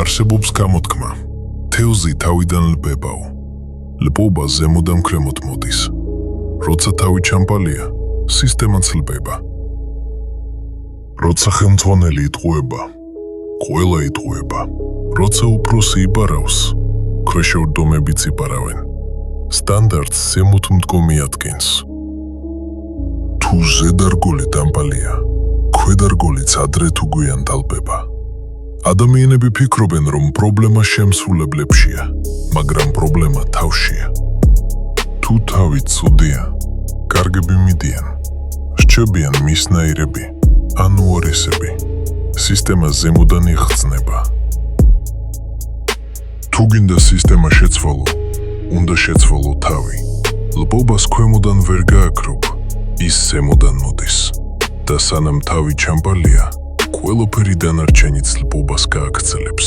არსებობს გამოთქმა. თევზი თავიდან ლბებაო. ლბობა ზემოდან ქვემოთ მოდის. როცა თავი ჩამპალია, სისტემაც ლბება. როცა ხელმძღვანელი იტყუება, ყველა იტყუება. როცა უფროსი იპარავს, ქვეშევრდომებიც იპარავენ. სტანდარტს ზემოთ მდგომი ადგენს. თუ ზედარგოლი დამპალია, ქვედარგოლიც ადრე თუ გვიან დალბება. ადამიანები ფიქრობენ, რომ პრობლემა შემსრულებლებშია, მაგრამ პრობლემა თავშია. თუ თავი ცუდია, კარგები მიდიან, რჩებიან მისნაირები, ან უარესები. სისტემა ზემოდან იხსნება. თუ გინდა სისტემა შეცვალო, უნდა შეცვალო თავი. ლბობას ქვემოდან ვერ გააქრობ, ის ზემოდან მოდის. და სანამ თავი ჩამპალია, ყველაფერი დანარჩენიც ლბობას გააგრძელებს.